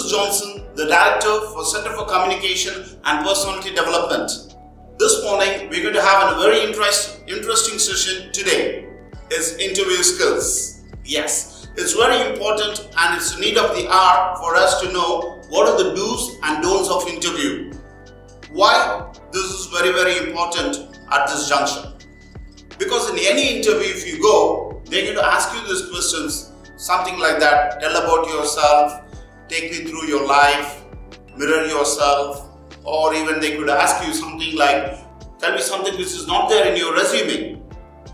is Johnson, the Director for Center for Communication and Personality Development. This morning, we're going to have a very interesting session today. Is interview skills. Yes, it's very important and it's the need of the hour for us to know what are the do's and don'ts of interview. Why this is very important at this juncture? Because in any interview, if you go, they're going to ask you these questions, something like that. Tell about yourself, take me through your life, mirror yourself, or even they could ask you something like, tell me something which is not there in your resume.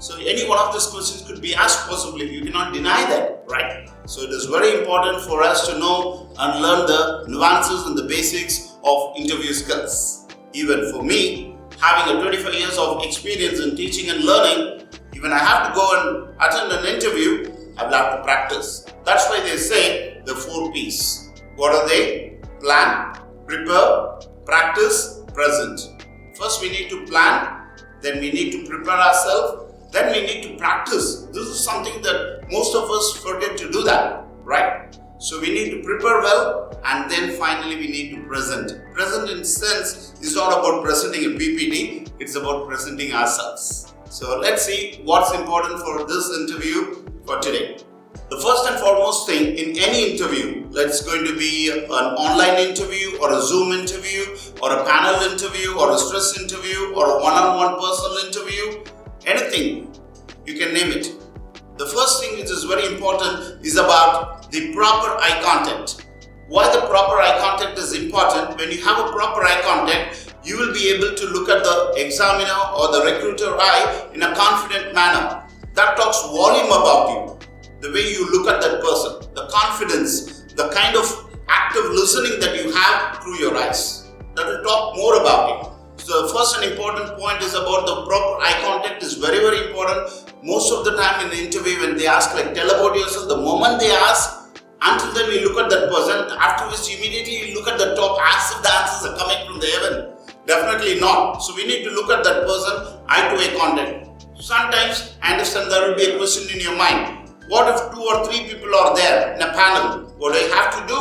So any one of these questions could be asked possibly. You cannot deny that, right? So it is very important for us to know and learn the nuances and the basics of interview skills. Even for me, having a 25 years of experience in teaching and learning, even I have to go and attend an interview, I will have to practice. That's why they say the 4 P's. What are they? Plan, prepare, practice, present. First we need to plan, then we need to prepare ourselves, then we need to practice. This is something that most of us forget to do that, right? So we need to prepare well, and then finally we need to present. Present in sense is not about presenting a PPT, it's about presenting ourselves. So let's see what's important for this interview for today. The first and foremost thing in any interview, it's going to be an online interview or a Zoom interview or a panel interview or a stress interview or a one-on-one personal interview, anything, you can name it. The first thing which is very important is about the proper eye contact. Why the proper eye contact is important? When you have a proper eye contact, you will be able to look at the examiner or the recruiter eye in a confident manner. That talks volume about you. The way you look at that person, the confidence, the kind of active listening that you have through your eyes. That will talk more about you. So the first and important point is about the proper eye contact is very important. Most of the time in the interview when they ask like tell about yourself, the moment they ask, until then we look at that person, afterwards immediately look at the top as if the answers are coming from the heaven. Definitely not. So we need to look at that person eye to eye contact. Sometimes I understand there will be a question in your mind. What if 2 or 3 people are there in a panel? What do I have to do?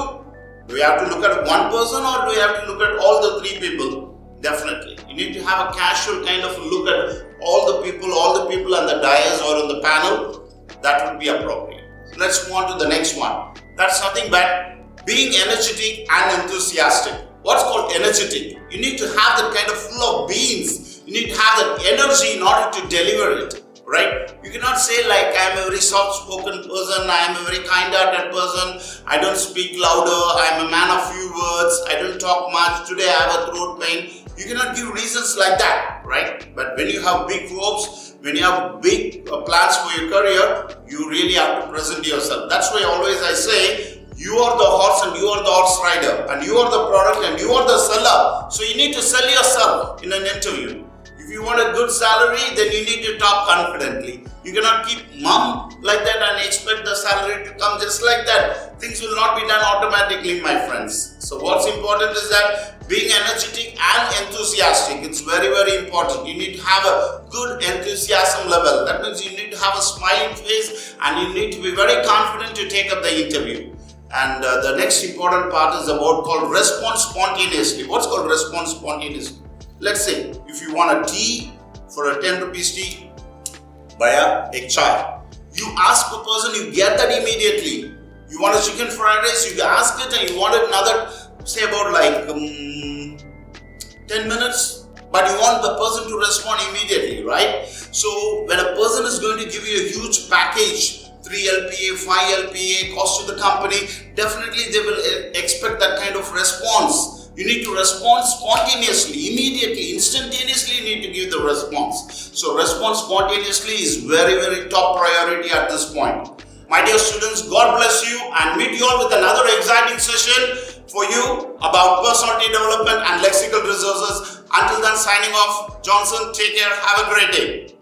Do we have to look at one person or do we have to look at all the 3 people? Definitely. You need to have a casual kind of look at all the people on the dais or on the panel. That would be appropriate. Let's move on to the next one. That's nothing but being energetic and enthusiastic. What's called energetic? You need to have that kind of full of beans. You need to have that energy in order to deliver it. Right? You cannot say like I am a very soft-spoken person, I am a very kind-hearted person, I don't speak louder, I am a man of few words, I don't talk much, today I have a throat pain. You cannot give reasons like that, right? But when you have big hopes, when you have big plans for your career, you really have to present yourself. That's why always I say, you are the horse and you are the horse rider, and you are the product and you are the seller. So you need to sell yourself in an interview. If you want a good salary, then you need to talk confidently. You cannot keep mum like that and expect the salary to come just like that. Things will not be done automatically, my friends. So what's important is that being energetic and enthusiastic, it's very important. You need to have a good enthusiasm level. That means you need to have a smiling face and you need to be very confident to take up the interview. And the next important part is about called respond spontaneously. What's called respond spontaneously? Let's say if you want a tea for a 10 rupees tea, buy a egg chai. You ask the person, you get that immediately. You want a chicken fried rice, you ask it and you want another, say about like 10 minutes, but you want the person to respond immediately, right? So when a person is going to give you a huge package, 3 LPA, 5 LPA, cost to the company, definitely they will expect that kind of response. You need to respond spontaneously, immediately, instantaneously you need to give the response. So respond spontaneously is very top priority at this point. My dear students, God bless you and meet you all with another exciting session for you about personality development and lexical resources. Until then, signing off, Johnson, take care, have a great day.